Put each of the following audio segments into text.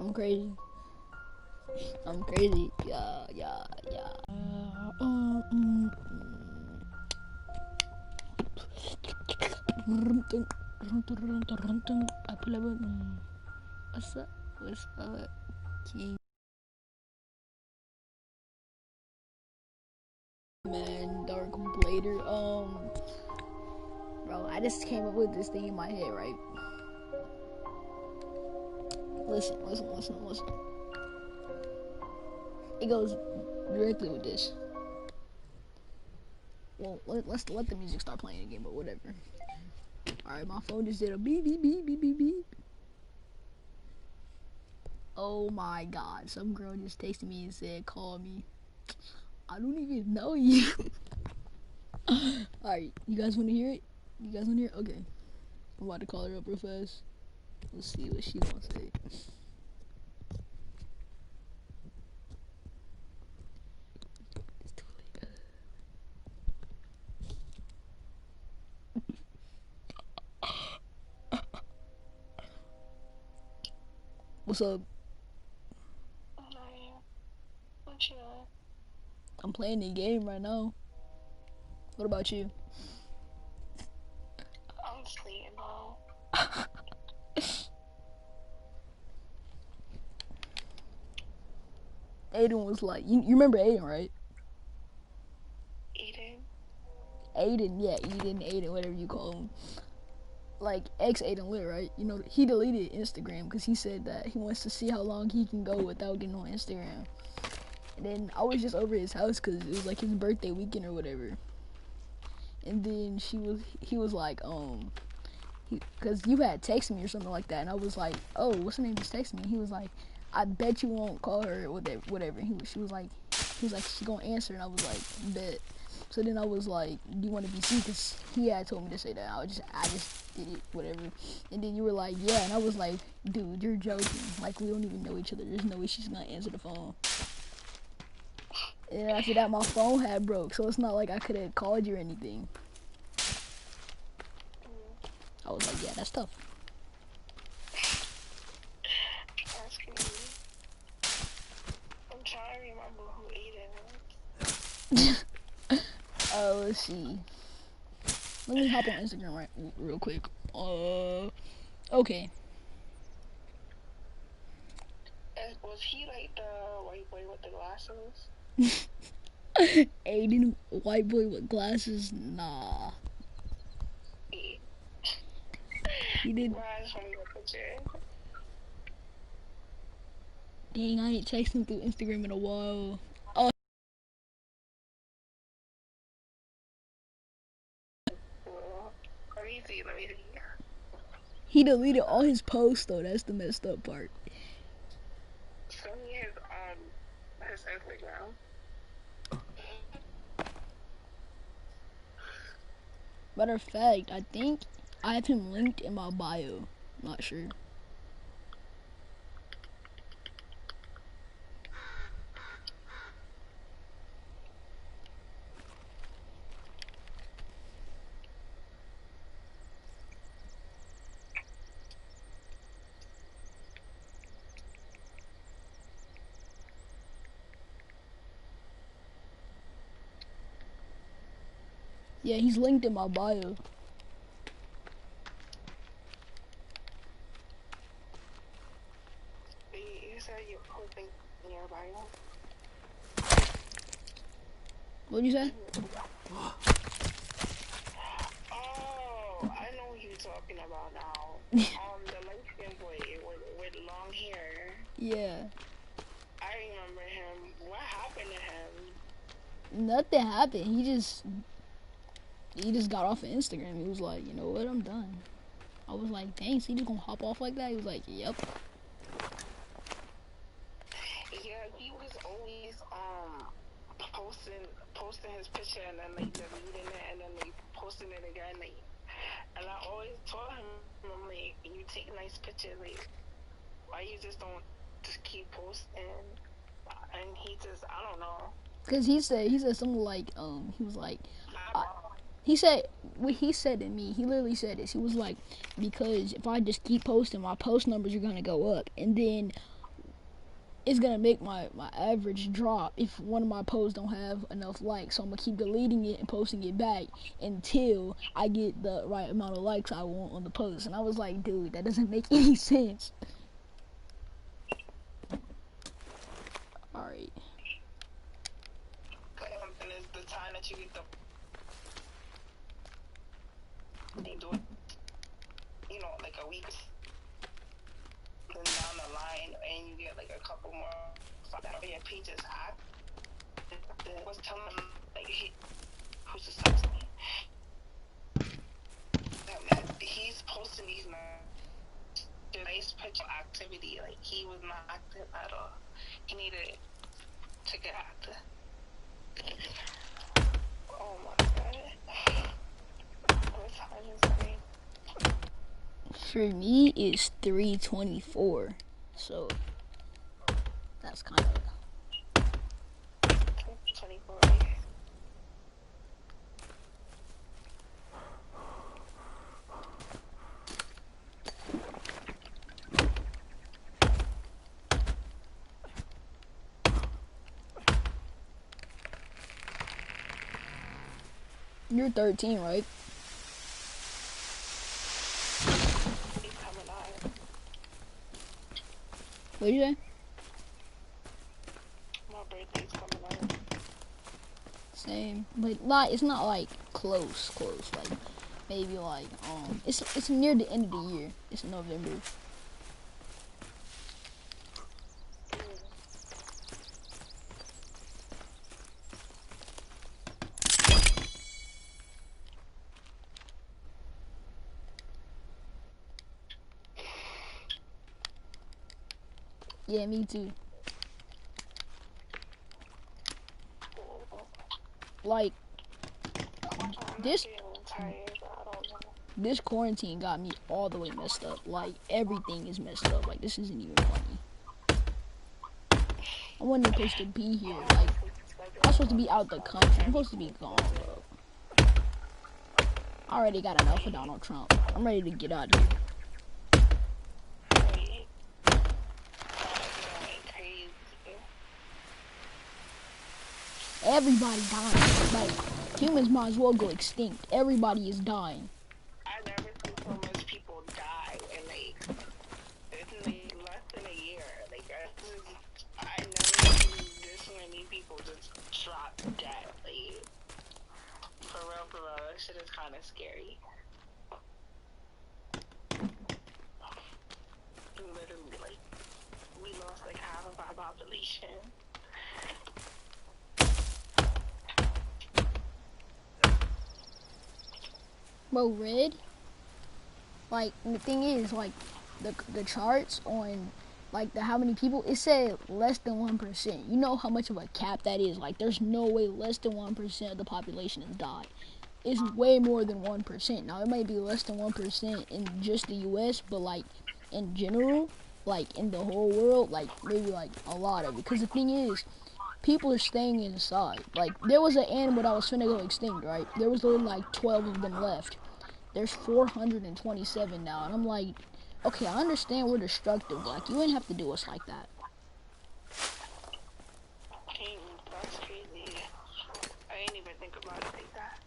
I'm crazy. I'm crazy. Yeah, yeah, yeah. I pull up. What's up? What's up, King? Man, Dark Blader. Bro, I just came up with this thing in my head, right? Listen. It goes directly with this. Well, let's let the music start playing again, but whatever. Alright, my phone just did a beep beep beep beep beep beep. Oh my god, some girl just texted me and said, call me. I don't even know you. Alright, you guys wanna hear it? You guys wanna hear it? Okay. I'm about to call her up real fast. Let's see what she gonna say. It's too late. What's up? What you doing? I'm playing the game right now. What about you? I'm sleeping, bro. Aiden was like, you remember Aiden, right? Eating? Aiden, yeah, Aiden, whatever you call him. Like, ex Aiden Lit, right? You know, he deleted Instagram because he said that he wants to see how long he can go without getting on Instagram. And then I was just over his house because it was like his birthday weekend or whatever. And then he was like, because you had texted me or something like that, and I was like, oh, what's her name just texted me? He was like, I bet you won't call her or whatever. He was like, she gonna answer, and I was like, bet. So then I was like, do you want to be seen? Because he had told me to say that. I just did it, whatever. And then you were like, yeah, and I was like, dude, you're joking. Like, we don't even know each other. There's no way she's gonna answer the phone. And after that, my phone had broke, so it's not like I could have called you or anything. I was like, yeah, that's tough. That's crazy. I'm trying to remember who Aiden was. Let's see. Let me hop on Instagram real quick. Okay. Was he like the white boy with the glasses? Aiden, white boy with glasses? Nah. Yeah. He did. Rise from the picture. Dang, I ain't texting through Instagram in a while. Oh, Well, let me see. he deleted all his posts though. That's the messed up part. Send me his Instagram. Matter of fact, I think I have him linked in my bio. Not sure. Yeah, he's linked in my bio. You said you're posting in your bio. What'd you say? Oh, I know who you're talking about now. The light skinned boy with long hair. Yeah. I remember him. What happened to him? Nothing happened. He just got off of Instagram. He was like, you know what, I'm done. I was like, dang, so you just gonna hop off like that? He was like, yep. Yeah, he was always posting his picture and then like deleting it and then like posting it again and I always told him, I'm like, you take nice pictures, like why you just don't just keep posting? And he just, I don't know. Cause he said something like he was like, I don't know. He said, what he said to me, he literally said this. He was like, because if I just keep posting, my post numbers are gonna go up, and then it's gonna make my average drop if one of my posts don't have enough likes. So I'm gonna keep deleting it and posting it back until I get the right amount of likes I want on the post. And I was like, dude, that doesn't make any sense. Alright. And it's the time that you get they do it, you know, like a week then down the line, and you get like a couple more that your page is hot. I was telling him, like, who's just texting me? That he's posting these nice picture activity. Like, he was not active at all. He needed to get active. Oh my god. What time is it? For me, it's 3:24. So that's kind of 24. You're 13, right? He's coming out. What'd you say? My birthday's coming out. Same, but not. It's not like close. Like maybe like it's near the end of the year. It's November. Yeah, me too. Like this quarantine got me all the way messed up. Like everything is messed up. Like this isn't even funny. I wasn't supposed to be here. Like I'm supposed to be out the country. I'm supposed to be gone, bro. I already got enough of Donald Trump. I'm ready to get out of here. Everybody dying. Like humans might as well go extinct. Everybody is dying. I never seen so much people die in like less than a year. Like I never seen this many people just drop dead. Like for real, that shit is kind of scary. Literally, like we lost like half of our population. Bro, red. Like the thing is, like the charts on like the how many people, it said less than 1%. You know how much of a cap that is. Like there's no way less than 1% of the population has died. It's way more than 1%. Now it might be less than 1% in just the US, but like in general, like in the whole world, like maybe like a lot of it. Because the thing is, people are staying inside. Like there was an animal that was finna go extinct, right? There was only like 12 of them left. There's 427 now, and I'm like, okay, I understand we're destructive, but like you didn't have to do us like that. That's crazy. I didn't even think about it like that.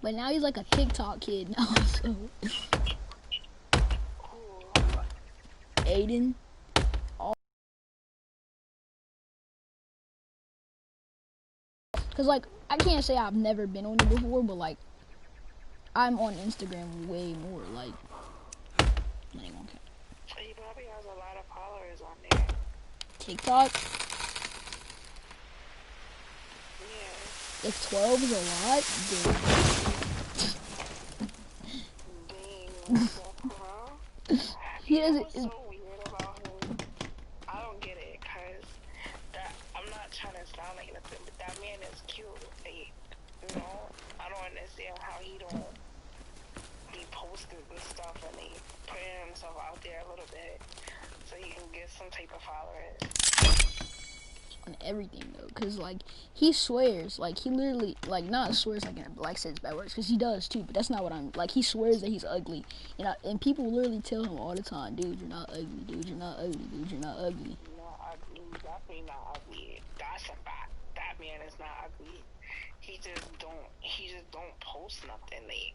But now he's like a TikTok kid now, so. Aiden. Cause like, I can't say I've never been on it before, but like, I'm on Instagram way more, like, I ain't gonna care. He probably has a lot of followers on there. TikTok? Yeah. If 12 is a lot, then... He You know doesn't. what's so weird about him? I don't get it, cause that I'm not trying to sound like nothing, but that man is cute. Like, you know, I don't understand how he don't be posting and stuff and he putting himself out there a little bit so he can get some type of followers. On everything though, cause like he swears, like he literally, like not swears like in like says bad words, cause he does too, but that's not what I'm like. He swears that he's ugly, and people literally tell him all the time, dude, you're not ugly, dude, you're not ugly, dude, you're not ugly. Not ugly, definitely not ugly. That's a fact. That man is not ugly. He just don't post nothing. Like,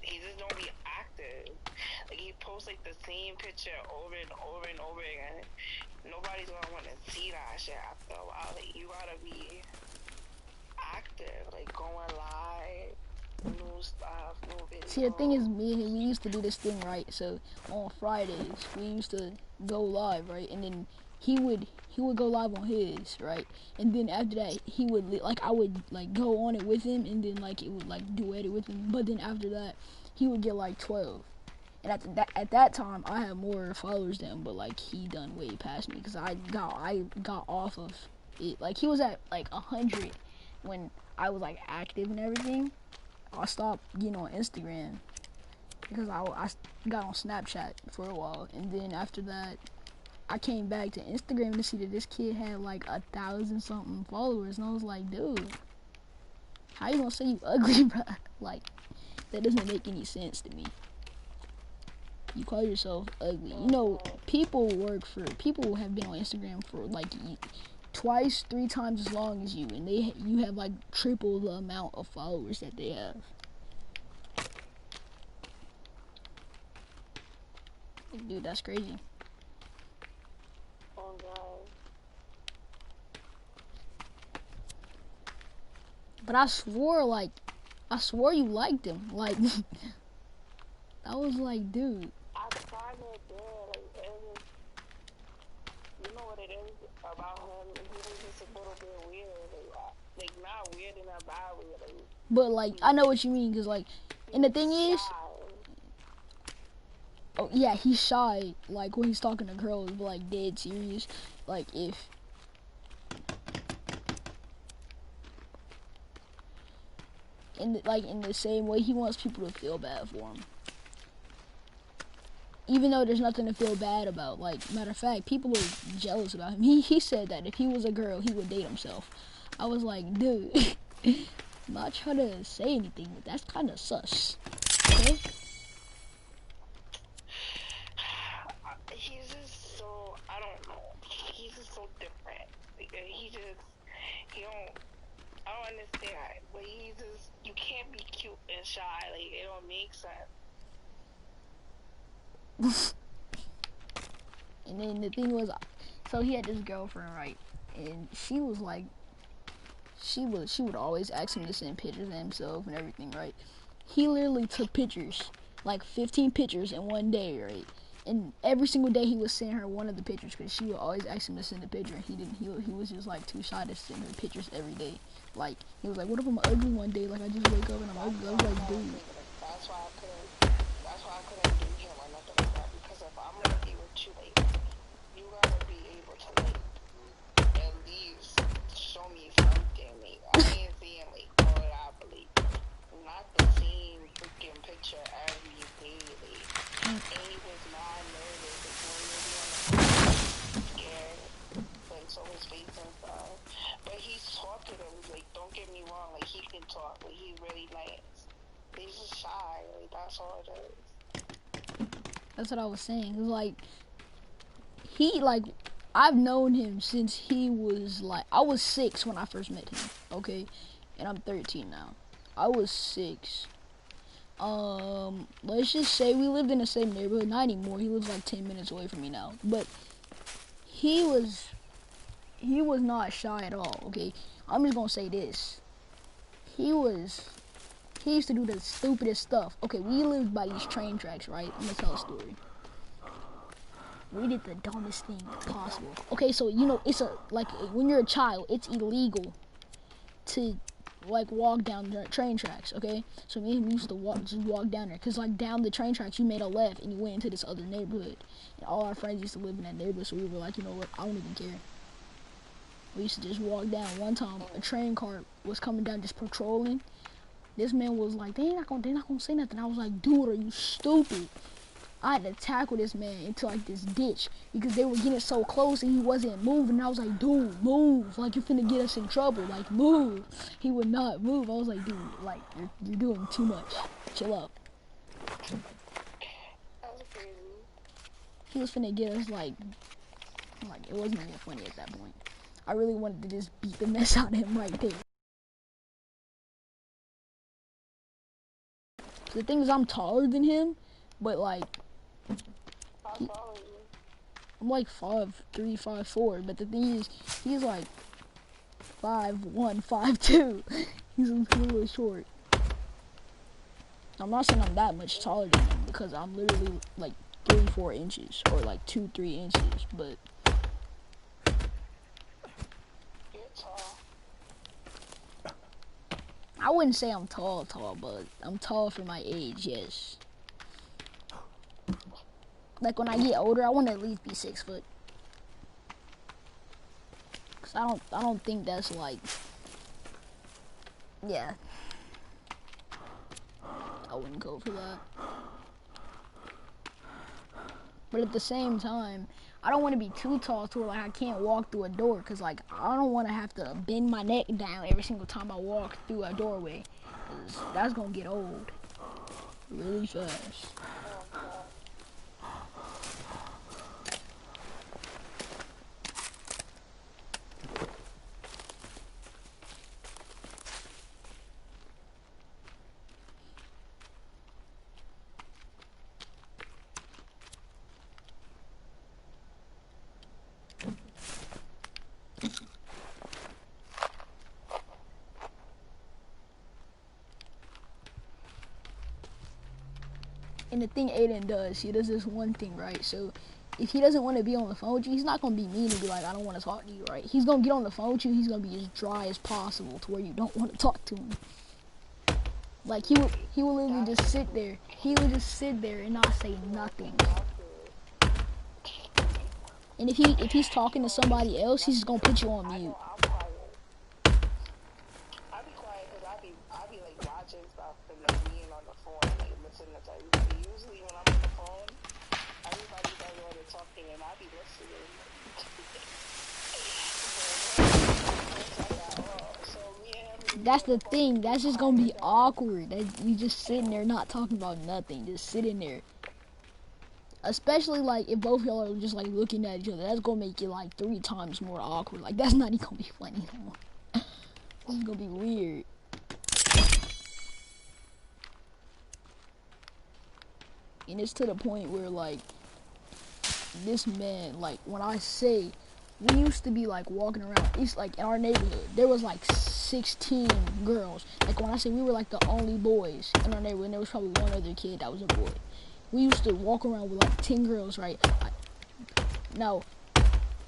he just don't be active. Like, he posts like the same picture over and over and over again. Nobody's gonna want to see that shit after a while. Like, you gotta be active, like going live, new stuff, new videos. See, the thing is, me and him, we used to do this thing, right? So on Fridays, we used to go live, right? And then he would go live on his, right? And then after that, he would like I would like go on it with him, and then like it would like duet it with him. But then after that, he would get like 12. And at that time, I had more followers than him, but like he done way past me because I got off of it. Like he was at like 100 when I was like active and everything. I stopped getting on Instagram because I got on Snapchat for a while, and then after that, I came back to Instagram to see that this kid had like 1,000 something followers, and I was like, dude, how you gonna say you ugly, bro? Like that doesn't make any sense to me. You call yourself ugly. You know, people have been on Instagram for like twice, 3 times as long as you, and you have like triple the amount of followers that they have. Dude, that's crazy. Oh god. But I swore you liked him. Like I was like, dude. I kind of did. Like, it was, you know what it is about him? He was just a little bit weird. Like not weird in a bad way. Like, But like, I know what you mean, cause like, and the thing is, oh yeah, he's shy. Like when he's talking to girls, but like dead serious. Like if in the same way, he wants people to feel bad for him. Even though there's nothing to feel bad about. Like, matter of fact, people are jealous about him. He said that if he was a girl, he would date himself. I was like, dude, I'm not trying to say anything, but that's kind of sus. Okay? He's just so, I don't know. He's just so different. Like, he don't, I don't understand. But you can't be cute and shy. Like, it don't make sense. And then the thing was, so he had this girlfriend, right? And she was like, she would always ask him to send pictures of himself and everything, right? He literally took pictures, like 15 pictures in one day, right? And every single day he would send her one of the pictures because she would always ask him to send a picture. And he was just like too shy to send her pictures every day. Like, he was like, what if I'm ugly one day? Like, I just wake up and I'm ugly. I was like, dude. That's why I couldn't do him or nothing like that. Because if I'm gonna be with you, like, you gotta be able to, like, at least show me something. Like, I ain't seeing, like, all that I believe. Not the same freaking picture every day. Like, and he was not nervous. Like, when he was on the phone, scared. Like, so his face and stuff. But he's talkative. Like, don't get me wrong. Like, he can talk. Like, he's really nice. He's just shy. Like, that's all it is. That's what I was saying. It was like, I've known him since he was like, I was 6 when I first met him, okay? And I'm 13 now. I was 6. Let's just say we lived in the same neighborhood. Not anymore. He lives like 10 minutes away from me now. But he was not shy at all, okay? I'm just gonna say this. He used to do the stupidest stuff. Okay, we lived by these train tracks, right? I'm gonna tell a story. We did the dumbest thing possible. Okay, so you know, it's like when you're a child, it's illegal to like walk down the train tracks, okay? So me and him used to just walk down there, cause like down the train tracks you made a left and you went into this other neighborhood, and all our friends used to live in that neighborhood. So we were like, you know what? I don't even care. We used to just walk down. One time a train car was coming down, just patrolling. This man was like, they're not gonna say nothing. I was like, dude, are you stupid? I had to tackle this man into like this ditch because they were getting so close and he wasn't moving. I was like, dude, move. Like, you're finna get us in trouble. Like, move. He would not move. I was like, dude, like, you're doing too much. Chill up. That was crazy. He was finna get us like it wasn't even funny at that point. I really wanted to just beat the mess out of him right there. The thing is, I'm taller than him, but like, How tall are you? I'm like 5'3", 5'4", but the thing is, he's like 5'1", 5'2". He's a little short. I'm not saying I'm that much taller than him because I'm literally like 3-4 inches or like 2-3 inches, but You're tall. I wouldn't say I'm tall, but I'm tall for my age, yes. Like when I get older, I want to at least be 6 foot. Cause I don't think that's like, yeah. I wouldn't go for that. But at the same time, I don't want to be too tall to where like I can't walk through a door. Cause like I don't want to have to bend my neck down every single time I walk through a doorway. Cause that's gonna get old really fast. And the thing Aiden does, he does this one thing, right? So if he doesn't want to be on the phone with you, he's not going to be mean and be like, I don't want to talk to you, right? He's going to get on the phone with you. He's going to be as dry as possible to where you don't want to talk to him. Like, he will literally just sit there. He will just sit there and not say nothing. And if he's talking to somebody else, he's just going to put you on mute. I be quiet because I be like watching stuff and like being on the phone and like listening to everybody. Usually when I'm on the phone, everybody does all the talking and I be listening. That's the thing. That's just gonna be awkward. That you just sitting there not talking about nothing, just sitting there. Especially like if both y'all are just like looking at each other, that's gonna make it like 3 times more awkward. Like that's not even gonna be funny anymore. This is gonna be weird. And it's to the point where like this man, like when I say we used to be like walking around, it's like in our neighborhood there was like 16 girls. Like when I say we were like the only boys in our neighborhood, and there was probably one other kid that was a boy. We used to walk around with like 10 girls, right? Now,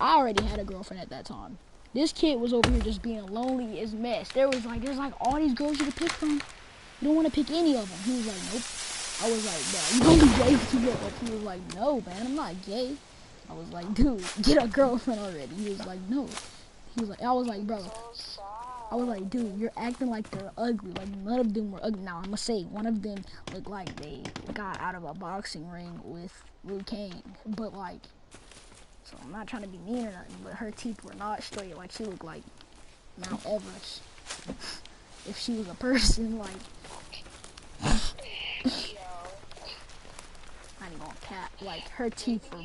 I already had a girlfriend at that time. This kid was over here just being lonely as mess. There's like all these girls you could pick from. You don't want to pick any of them. He was like, nope. I was like, bro, you gonna be gay if you grow up. He was like, no, man, I'm not gay. I was like, dude, get a girlfriend already. He was like, no. He was like, I was like, bro. I was like, dude, you're acting like they're ugly. Like, none of them were ugly. Now, I'm gonna say, one of them looked like they got out of a boxing ring with Liu Kang. But, like, so I'm not trying to be mean or nothing, but her teeth were not straight. Like, she looked like Mount Everest. If she was a person, like, I ain't gonna cap. Like, her teeth were...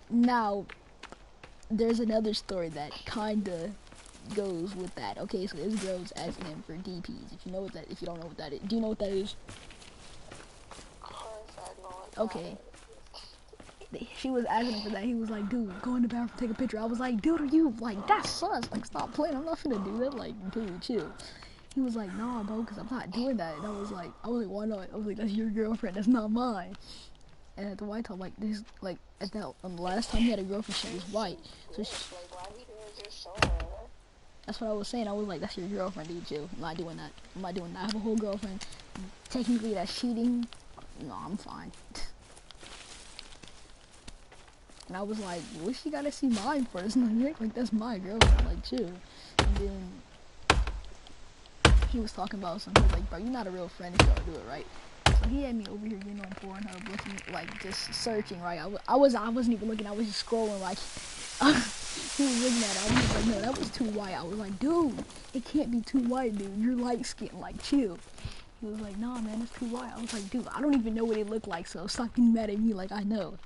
Now, there's another story that kinda goes with that. Okay, so this girl was asking him for DPs. If you don't know what that is, do you know what that is? Okay. She was asking him for that. He was like, dude, go in the bathroom, take a picture. I was like, dude, are you, like, that's sus. Like, stop playing. I'm not finna do that. Like, dude, chill. He was like, nah, bro, because I'm not doing that. And I was like, why not? I was like, that's your girlfriend. That's not mine. And at the white top, like this, like at that the last time he had a girlfriend, she was white. So she, Like, why we didn't just show her? that's what I was saying. I was like, that's your girlfriend, dude. Chill. I'm not doing that. I'm not doing that. I have a whole girlfriend. Technically, that's cheating. No, I'm fine. And I was like, what she gotta see mine first? Like, that's my girlfriend. Like, chill. And then he was talking about something. He was like, bro, you're not a real friend if you don't do it right. So he had me over here getting on Pornhub, looking, like, just searching, right? I wasn't even looking. I was just scrolling, like, he was looking at it. I was like, no, that was too white. I was like, dude, it can't be too white, dude. You're light skinned, like, chill. He was like, nah, man, it's too white. I was like, dude, I don't even know what it looked like, so stop getting mad at me like I know.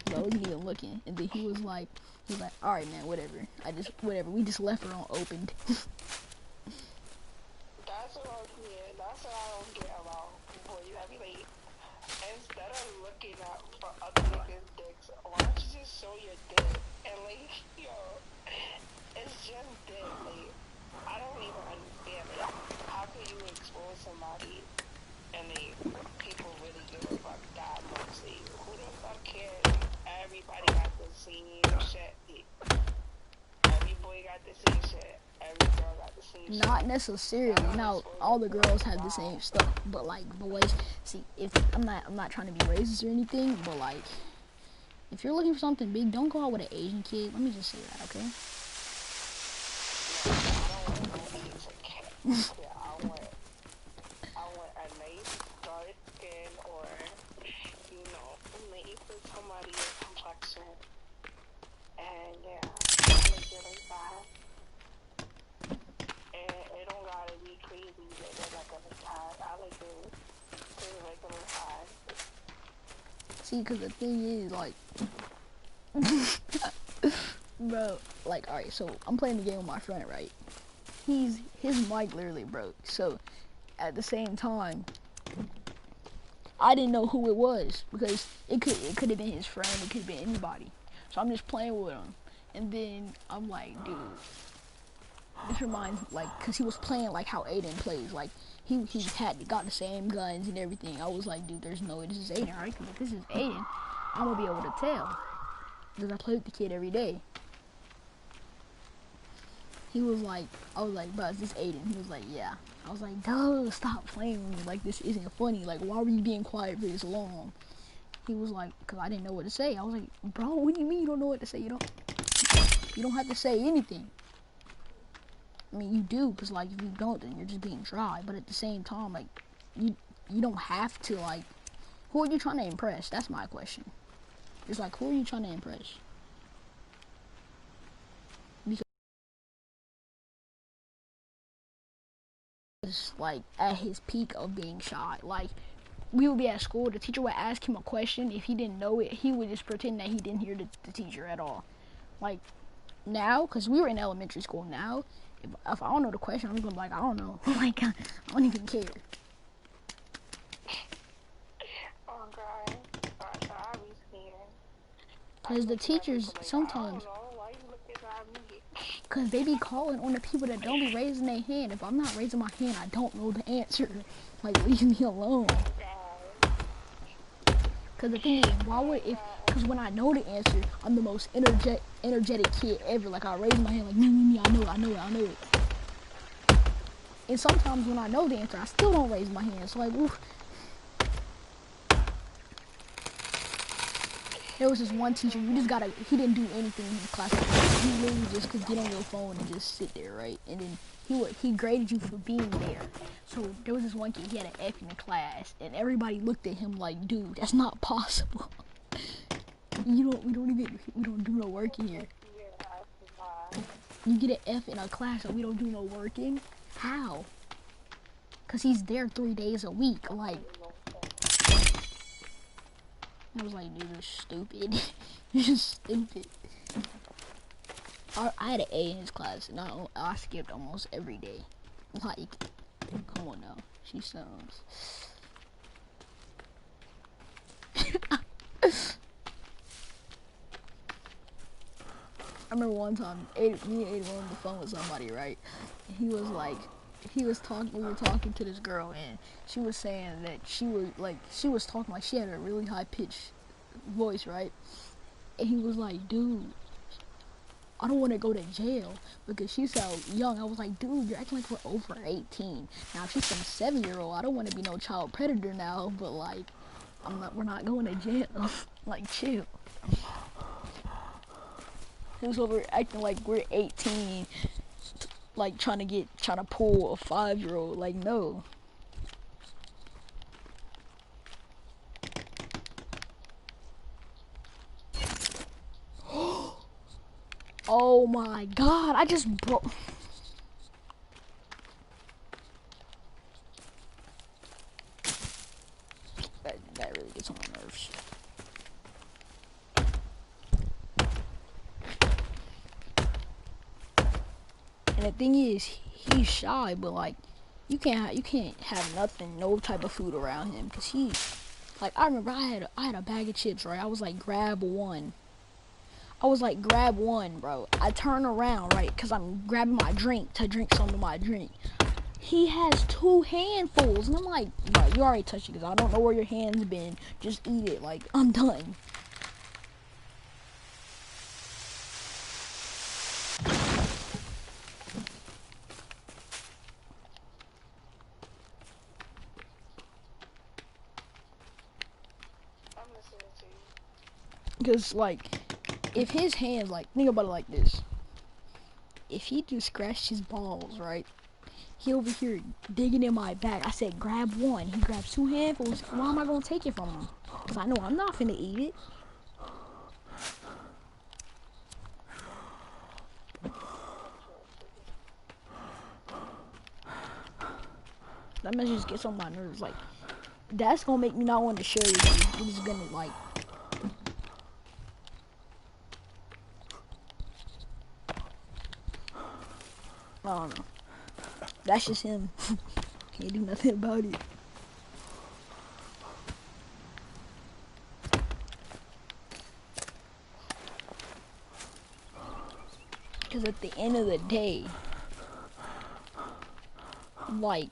So I wasn't even looking. And then he was like, all right, man, whatever. Whatever. We just left her on opened. That's what that's what I don't get about boy. You have to like, instead of looking up for other niggas' dicks, why don't you just show your dick? And like, yo, it's just dick. Like, I don't even understand. Like, how can you expose somebody and they people really give a fuck that much? Like, who the fuck cares? Everybody got the same shit. Every boy got the same shit. Every girl got the same shit. Not necessarily. Now, all the girls have the same stuff, but like boys, see, if I'm not trying to be racist or anything, but like, if you're looking for something big, don't go out with an Asian kid. Let me just say that, okay? Yeah, I want a nice dark skin or, you know, maybe for somebody with complexion. And yeah, I like it like that. And it don't gotta be crazy, but they're like a high. I like it pretty regular high. See, because the thing is, like, bro, like, alright, so I'm playing the game with my friend, right? His mic literally broke, so at the same time, I didn't know who it was, because it could have been his friend, it could have been anybody. So I'm just playing with him, and then I'm like, dude, this reminds, like, because he was playing like how Aiden plays, like, he got the same guns and everything. I was like, dude, there's no way this is Aiden, right? Because if this is Aiden, I'm gonna be able to tell, because I play with the kid every day. He was like, I was like, bro, is this Aiden? He was like, yeah. I was like, dude, stop playing with me. Like, this isn't funny. Like, why were you being quiet for this long? He was like, because I didn't know what to say. I was like, bro, what do you mean you don't know what to say? You don't have to say anything. I mean, you do, because, like, if you don't, then you're just being dry. But at the same time, like, you don't have to, like, who are you trying to impress? That's my question. It's like, who are you trying to impress? Like at his peak of being shy. Like we would be at school, the teacher would ask him a question. If he didn't know it, he would just pretend that he didn't hear the teacher at all. Like now, because we were in elementary school now, if I don't know the question, I'm gonna be like, I don't know. Like I don't even care. Oh god, I be scared. Because the teachers sometimes, because they be calling on the people that don't be raising their hand. If I'm not raising my hand, I don't know the answer. Like, leave me alone. Because the thing is, because when I know the answer, I'm the most energetic kid ever. Like, I raise my hand like, me, I know it. And sometimes when I know the answer, I still don't raise my hand. So, like, oof. There was this one teacher, he didn't do anything in class. He literally just could get on your phone and just sit there, right? And then he graded you for being there. So there was this one kid, he had an F in the class, and everybody looked at him like, dude, that's not possible. We don't do no work in here. You get an F in a class and we don't do no working? How? Because he's there 3 days a week, like. I was like, dude, you're stupid. You're stupid. I had an A in his class, and I skipped almost every day. Like, come on now. She sounds. I remember one time, me and Aiden were on the phone with somebody, right? And we were talking to this girl, and she was saying that she was talking like she had a really high pitch voice, right? And he was like, dude, I don't want to go to jail because she's so young. I was like, dude, you're acting like we're over 18. Now, if she's some 7-year-old, I don't want to be no child predator now, but like, we're not going to jail. Like, chill. He was over acting like we're 18, like trying to pull a 5-year-old. Like, no. Oh my god, I just broke. That really gets on my nerves. And the thing is, he's shy, but like, you can't have nothing, no type of food around him, cause like, I remember I had a bag of chips, right? I was like, grab one. I was like, grab one, bro. I turn around, right? Cause I'm grabbing my drink to drink some of my drink. He has 2 handfuls, and I'm like, bro, you already touched it, cause I don't know where your hands been. Just eat it, like, I'm done. I'm listening to you. Cause like, if his hands, like, think about it like this. If he just scratched his balls, right? He over here digging in my bag. I said, grab one. He grabs 2 handfuls. Why am I gonna take it from him? Cause I know I'm not finna eat it. That message just gets on my nerves. Like, that's gonna make me not want to share with you. It's gonna like. I don't know. That's just him. Can't do nothing about it. Because at the end of the day, like,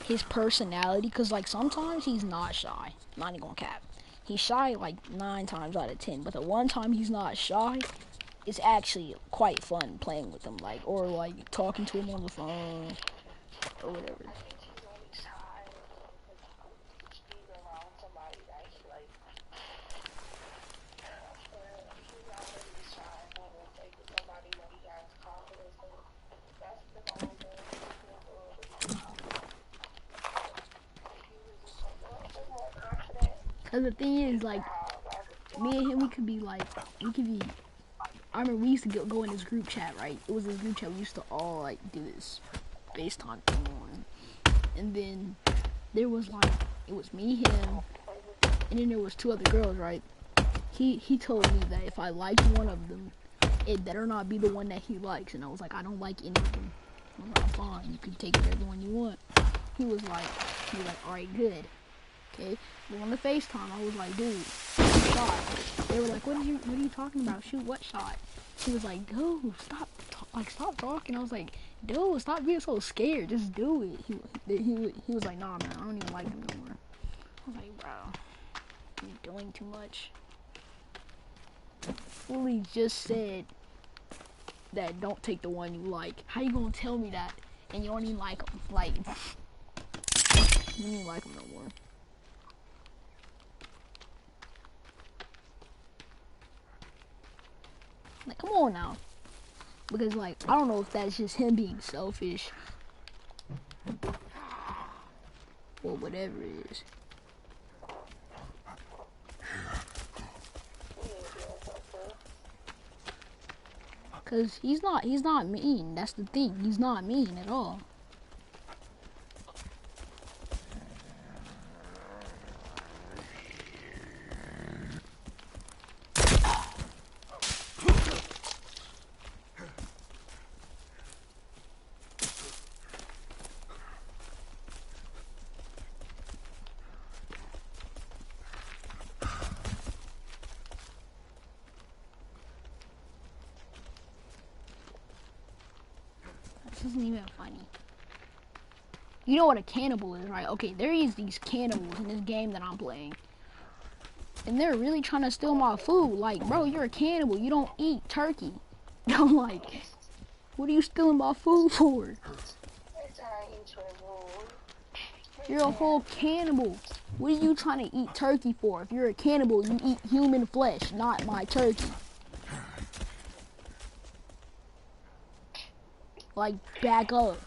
his personality, because like sometimes he's not shy. Not even gonna cap. He's shy like 9 times out of 10. But the one time he's not shy, it's actually quite fun playing with him. Like, or like talking to him on the phone or whatever. I think he's only shy because being around somebody that he like. He's not really shy. But like with somebody that he has confidence in, that's the only thing he's a little bit shy. If he was just a little bit more confident, Because the thing is, like, me and him, we could be, I remember we used to go in this group chat, right? It was this group chat, we used to all, like, do this FaceTime thing on. And then there was, like, it was me, him, and then there was 2 other girls, right? He told me that if I liked one of them, it better not be the one that he likes. And I was like, I don't like any of them. I was like, fine, you can take whatever one you want. He was like, alright, good. Okay, but on the FaceTime, I was like, dude, shot. They were like, what are you talking about? Shoot what shot? He was like, dude, stop talking. I was like, dude, stop being so scared. Just do it. He was like, nah, man, I don't even like him no more. I was like, bro, you're doing too much. Fully just said that don't take the one you like. How you gonna tell me that and you don't even like him? Like, you don't even like him no more. Like, come on now. Because, like, I don't know if that's just him being selfish or whatever it is. Because he's not mean. That's the thing. He's not mean at all. This isn't even funny. You know what a cannibal is, right? Okay, there is these cannibals in this game that I'm playing. And they're really trying to steal my food. Like, bro, you're a cannibal. You don't eat turkey. I'm like, what are you stealing my food for? You're a whole cannibal. What are you trying to eat turkey for? If you're a cannibal, you eat human flesh, not my turkey. Like, back up.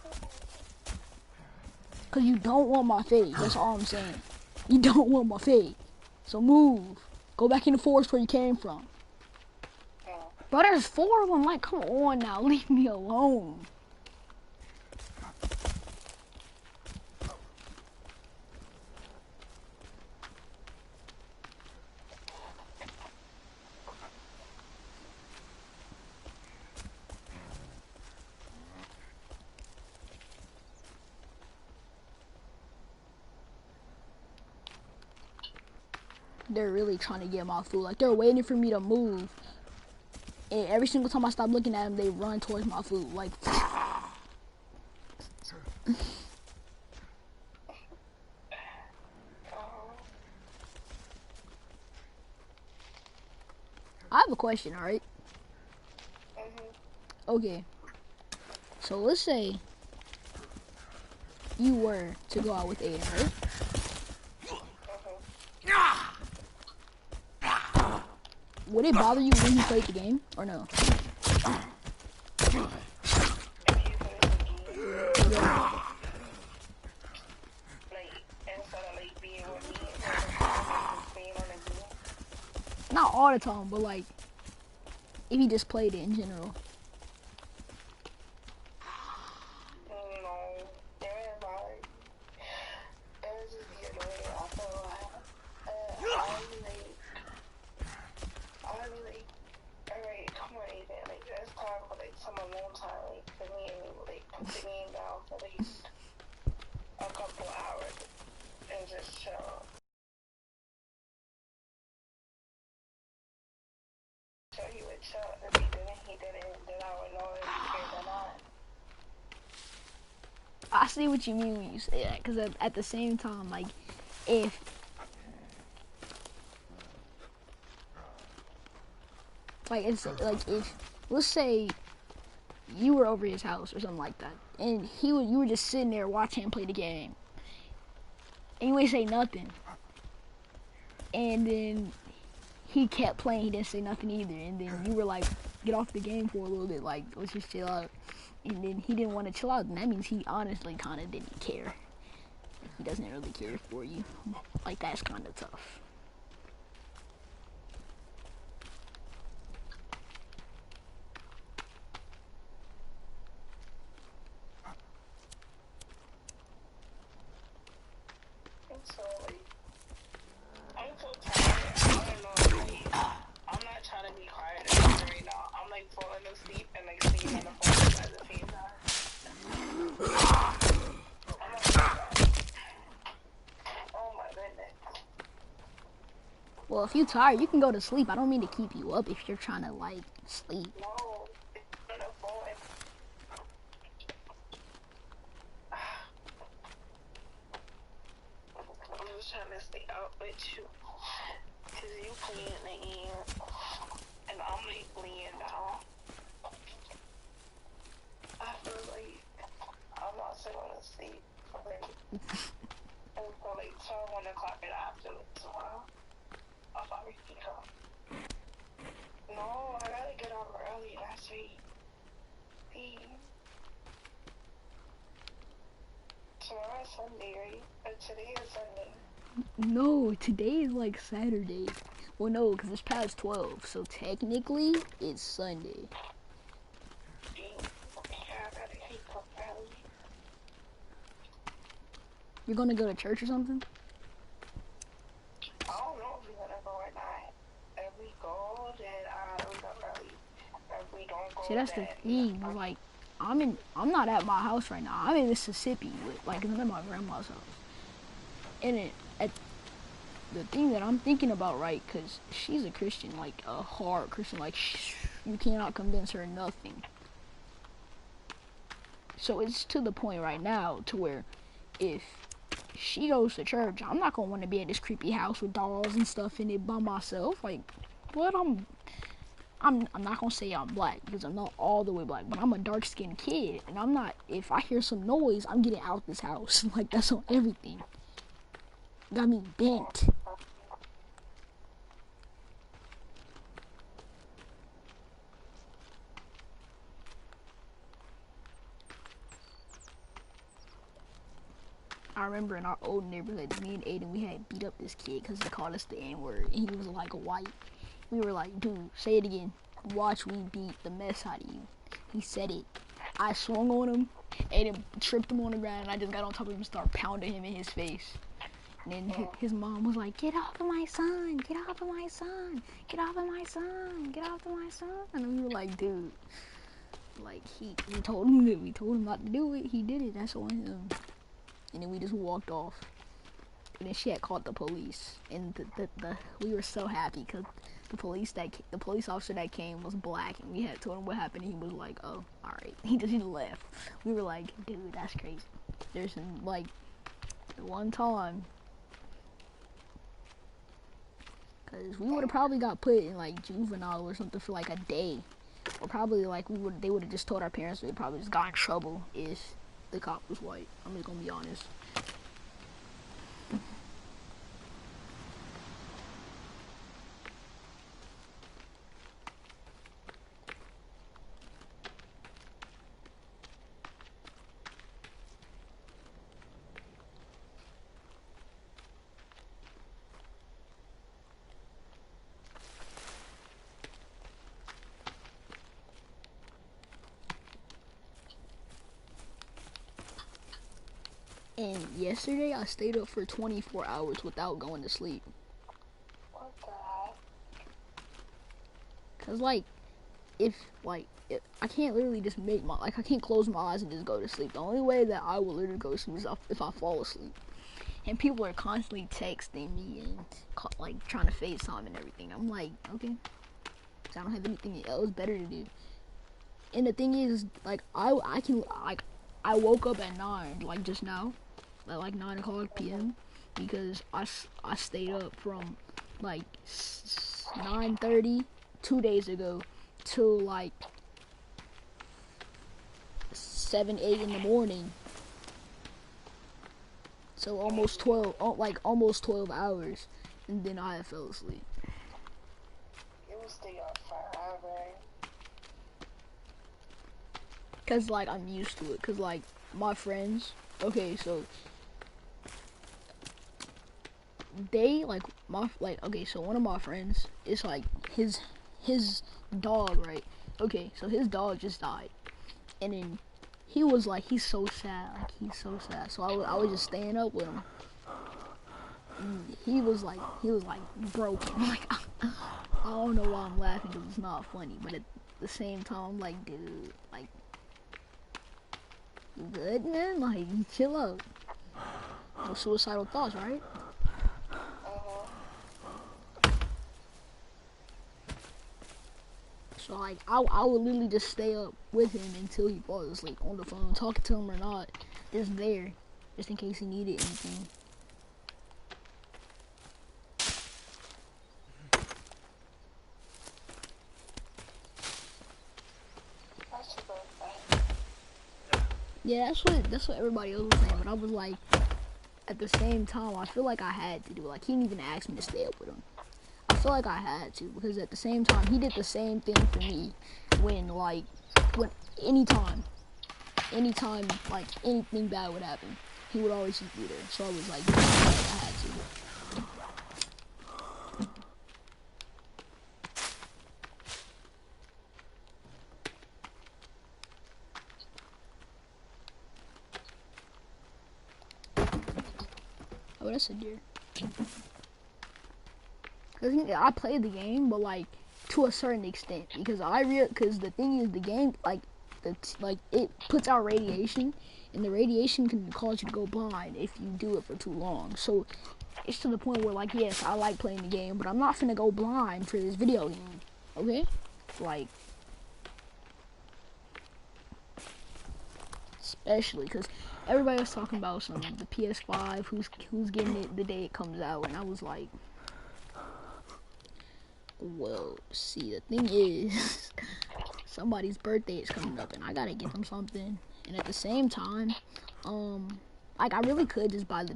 Because you don't want my fade. That's all I'm saying. You don't want my fade. So move. Go back in the forest where you came from. Bro, there's 4 of them. Like, come on now. Leave me alone. They're really trying to get my food. Like, they're waiting for me to move. And every single time I stop looking at them, they run towards my food. Like, I have a question, alright? Okay. So let's say you were to go out with Aiden, right? Would it bother you when you played the game, or no? Not all the time, but like, if you just played it in general. I see what you mean when you say that, because at the same time, like, if let's say you were over his house or something like that, and you were just sitting there watching him play the game, and you ain't say nothing, and then he kept playing, he didn't say nothing either, and then you were like, get off the game for a little bit, like, let's just chill out. And then he didn't want to chill out, and that means he honestly kind of didn't care. He doesn't really care for you. Like, that's kind of tough. I'm so tired. I don't know. Like, I'm not trying to be quiet right now. I'm like falling asleep and like seeing on the phone at the same time. Oh my goodness. Well, if you're tired, you can go to sleep. I don't mean to keep you up if you're trying to, like, sleep. No, it's on the phone. I'm just trying to stay out with you. Cause you playing the game and I'm like laying down. I feel like I'm not still gonna sleep. Until like 1 o'clock in the afternoon tomorrow. I'll probably wake up. No, I gotta get up early. That's right. Hey. Tomorrow's Sunday, right? But today is Sunday. No, today is like Saturday. Well, no, because it's past 12, so technically it's Sunday. Yeah, I gotta wake up early. You're gonna go to church or something? I don't know if we're gonna go or not. If we go, then I gotta wake up early. If we don't go, See, that's the then thing. Like, I'm not at my house right now. I'm in Mississippi, like, I'm at my grandma's house. And the thing that I'm thinking about, right, because she's a Christian, like a hard Christian, like you cannot convince her nothing. So it's to the point right now to where if she goes to church. I'm not gonna want to be at this creepy house with dolls and stuff in it by myself. Like, what? I'm not gonna say I'm black because I'm not all the way black, but I'm a dark skinned kid, and I'm not. If I hear some noise, I'm getting out this house. Like, that's on everything. Got me bent. I remember in our old neighborhood, me and Aiden, we had beat up this kid because he called us the N-word, and he was like white. We were like, dude, say it again. Watch me beat the mess out of you. He said it. I swung on him, Aiden tripped him on the ground, and I just got on top of him and started pounding him in his face. And then his mom was like, get off of my son, get off of my son, get off of my son, get off of my son. And we were like, dude, like, we told him not to do it. He did it. That's on him. And then we just walked off. And then she had called the police, and we were so happy because the police officer that came was black, and we had told him what happened, and he was like, oh, all right. He just left. We were like, dude, that's crazy. There's like one time, because we would have probably got put in like juvenile or something for like a day, or probably like they would have just told our parents. We'd probably just got in trouble if the cop was white. I'm just gonna be honest. And yesterday I stayed up for 24 hours without going to sleep. What the heck? Cause like, if I can't literally just I can't close my eyes and just go to sleep. The only way that I will literally go to sleep is if I fall asleep. And people are constantly texting me and like trying to FaceTime and everything. I'm like, okay, I don't have anything else better to do. And the thing is, like, I woke up at 9, like just now, at like 9 o'clock p.m. because I stayed up from like 9:30 2 days ago till like 7, 8 in the morning. So almost 12 hours, and then I fell asleep. You will stay up forever. Cause like I'm used to it. Cause like my friends, okay, so they like so one of my friends is like his dog, right? Okay, so his dog just died, and then he was like, he's so sad. So I was just staying up with him. And he was like broken. Like I don't know why I'm laughing because it's not funny, but at the same time I'm like, dude, like, you good, man? Like, you chill out. No suicidal thoughts, right? So like I would literally just stay up with him until he falls asleep on the phone, talking to him or not, just there, just in case he needed anything. Yeah, that's what everybody else was saying, but I was like, at the same time, I feel like I had to do it. Like, he didn't even ask me to stay up with him. I feel like I had to, because at the same time, he did the same thing for me when anytime, like, anything bad would happen, he would always just be there. So I was like, I had to. Oh, that's a deer. Cause I played the game, but like to a certain extent, because because the thing is, the game it puts out radiation, and the radiation can cause you to go blind if you do it for too long. So it's to the point where, like, yes, I like playing the game, but I'm not finna go blind for this video game. Okay, like, especially because everybody was talking about the PS5, who's getting it the day it comes out, and I was like, well, see, the thing is, somebody's birthday is coming up, and I gotta get them something. And at the same time, like I really could just buy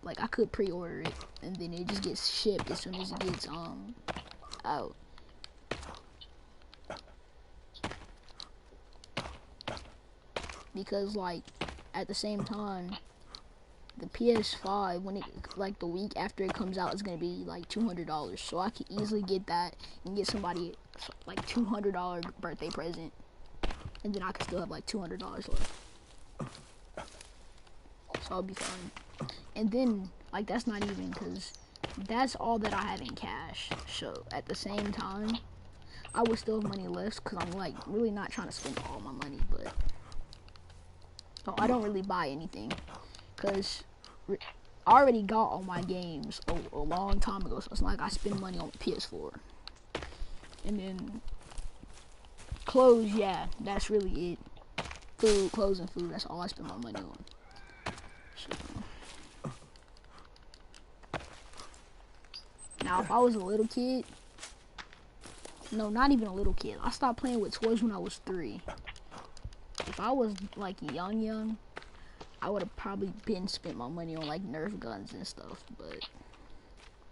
like I could pre-order it, and then it just gets shipped as soon as it gets out. Because like at the same time, the PS5 when it like the week after it comes out is gonna be like $200, so I could easily get that and get somebody like $200 birthday present, and then I could still have like $200 left, so I'll be fine. And then like that's not even, because that's all that I have in cash. So at the same time, I would still have money left because I'm like really not trying to spend all my money, but so I don't really buy anything because I already got all my games a long time ago, so it's not like I spend money on the PS4. And then clothes, yeah, that's really it. Food, clothes, and food, that's all I spend my money on. So, now, if I was a little kid, no, not even a little kid. I stopped playing with toys when I was 3. If I was like young, I would have probably spent my money on like Nerf guns and stuff, but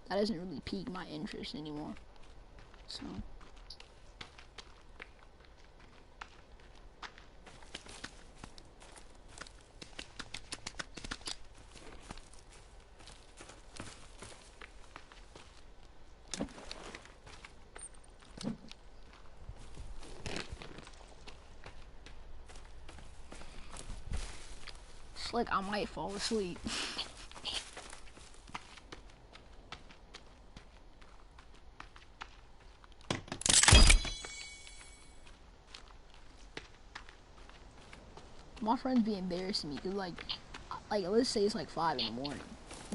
that doesn't really pique my interest anymore. So it's like I might fall asleep. My friends be embarrassing me because like let's say it's like 5 in the morning,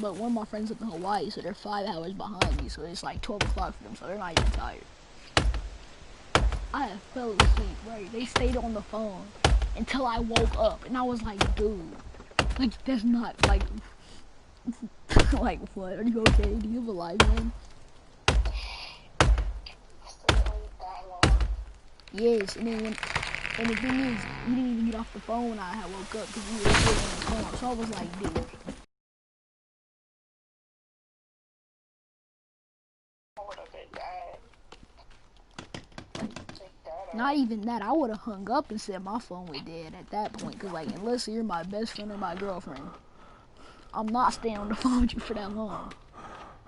but one of my friends live in Hawaii, so they're 5 hours behind me, so it's like 12 o'clock for them, so they're not even tired. I have fell asleep, right? They stayed on the phone until I woke up, and I was like, dude, like that's not like like what? Are you okay? Do you have a life, man? Yes, and then and the thing is, you didn't even get off the phone when I had woke up because you were still on the phone. So I was like, dude. Not even that, I would have hung up and said my phone was dead at that point. Because, like, unless you're my best friend or my girlfriend, I'm not staying on the phone with you for that long.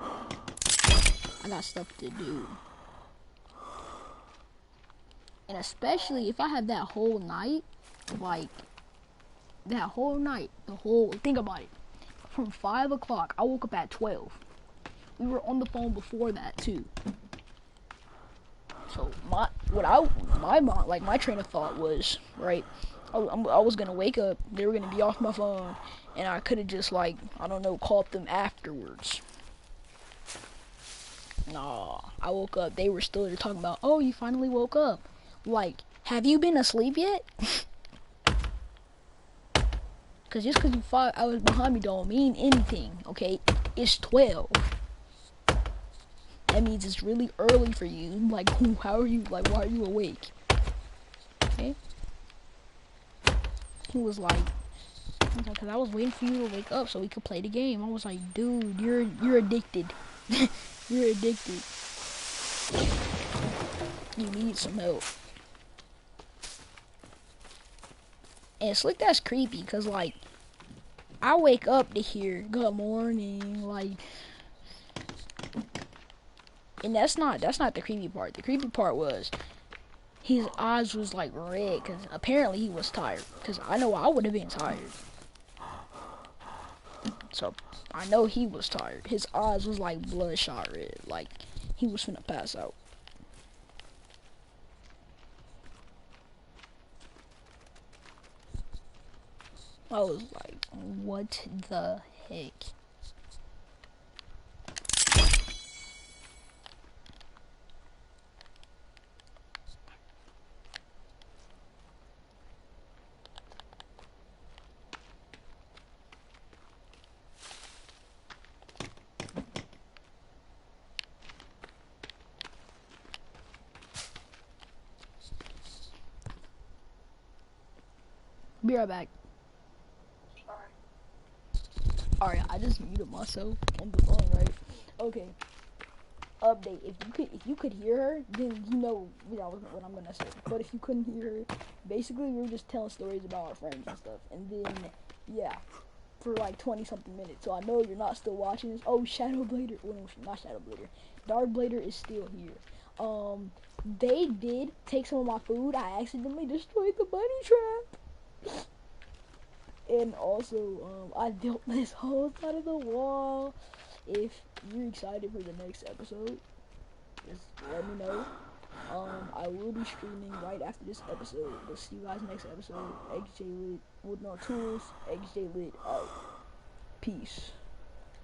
I got stuff to do. And especially if I have that whole night, like, that whole night, think about it. From 5 o'clock, I woke up at 12. We were on the phone before that, too. So, my train of thought was, right, I was going to wake up, they were going to be off my phone, and I could have just, like, I don't know, called them afterwards. Nah, I woke up, they were still there talking about, oh, you finally woke up. Like, have you been asleep yet? Because just because you 5 hours behind me don't mean anything, okay? It's 12. That means it's really early for you. Like, how are you, like, why are you awake? Okay? He was like, because I was waiting for you to wake up so we could play the game. I was like, dude, you're addicted. You're addicted. You need some help. And Slick, that's creepy, because, like, I wake up to hear, good morning, like, and that's not the creepy part. The creepy part was, his eyes was, like, red, because apparently he was tired, because I know I would have been tired. So, I know he was tired. His eyes was, like, bloodshot red, like, he was finna pass out. I was like, what the heck? Be right back. Alright. Alright, I just muted myself on the phone, right? Okay. Update. If you could hear her, then you know what I'm gonna say. But if you couldn't hear her, basically we were just telling stories about our friends and stuff. And then yeah, for like 20 something minutes. So I know you're not still watching this. Oh, Shadow Blader. Well, no, not Shadow Blader. Dark Blader is still here. They did take some of my food. I accidentally destroyed the bunny trap. And also, I built this whole side of the wall. If you're excited for the next episode, just let me know. I will be streaming right after this episode. We'll see you guys next episode. XJ Lit with no tools. XJ Lit out. Peace.